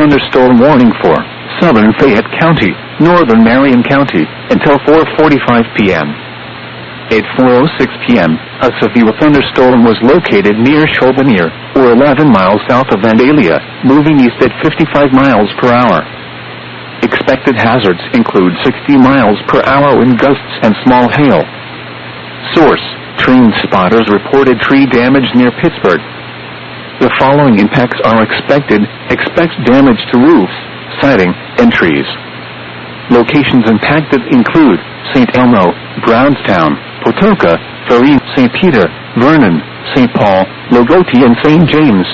Thunderstorm warning for southern Fayette County, northern Marion County, until 4:45 p.m. At 4:06 p.m., a severe thunderstorm was located near Chauvenir, or 11 miles south of Vandalia, moving east at 55 miles per hour. Expected hazards include 60 miles per hour wind gusts and small hail. Source: train spotters reported tree damage near Pittsburgh. The following impacts are expected. Expect damage to roofs, siding, and trees. Locations impacted include St. Elmo, Brownstown, Pawtucket, Farine, St. Peter, Vernon, St. Paul, Logoti, and St. James.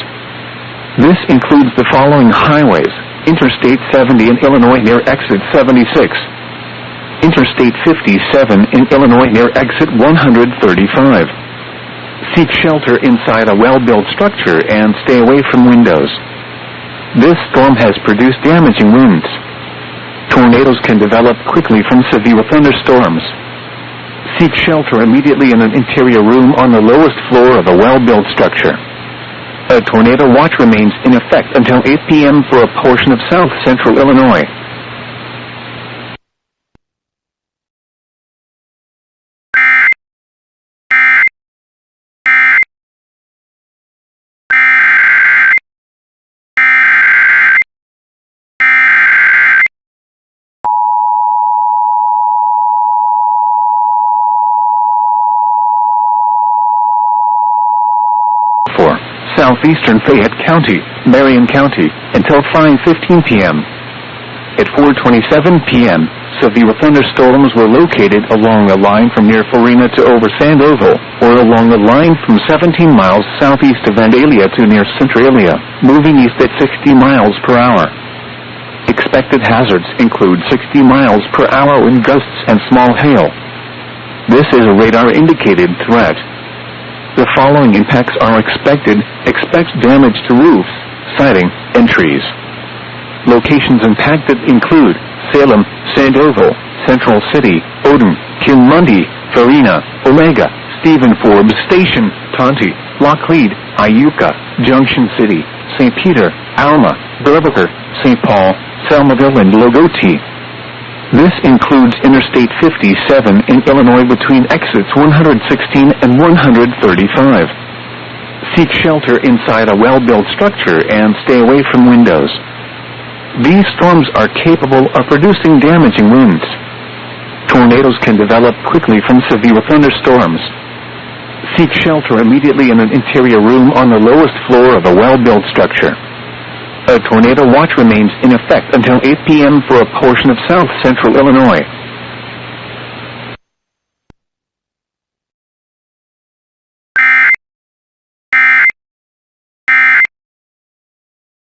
This includes the following highways: Interstate 70 in Illinois near exit 76, Interstate 57 in Illinois near exit 135. Seek shelter inside a well-built structure and stay away from windows. This storm has produced damaging winds. Tornadoes can develop quickly from severe thunderstorms. Seek shelter immediately in an interior room on the lowest floor of a well-built structure. A tornado watch remains in effect until 8 p.m. for a portion of south-central Illinois. Southeastern Fayette County, Marion County, until 5:15 p.m. At 4:27 p.m., severe thunderstorms were located along a line from near Farina to over Sandoval, or along the line from 17 miles southeast of Vandalia to near Centralia, moving east at 60 miles per hour. Expected hazards include 60 miles per hour wind gusts and small hail. This is a radar-indicated threat. The following impacts are expected. Expect damage to roofs, siding, and trees. Locations impacted include Salem, Sandoval, Central City, Odin, Kilmundi, Farina, Omega, Stephen Forbes Station, Tonti, Lockleed, Iuka, Junction City, St. Peter, Alma, Berwicker, St. Paul, Selmaville, and Logoti. This includes Interstate 57 in Illinois between exits 116 and 135. Seek shelter inside a well-built structure and stay away from windows. These storms are capable of producing damaging winds. Tornadoes can develop quickly from severe thunderstorms. Seek shelter immediately in an interior room on the lowest floor of a well-built structure. A tornado watch remains in effect until 8 p.m. for a portion of south-central Illinois.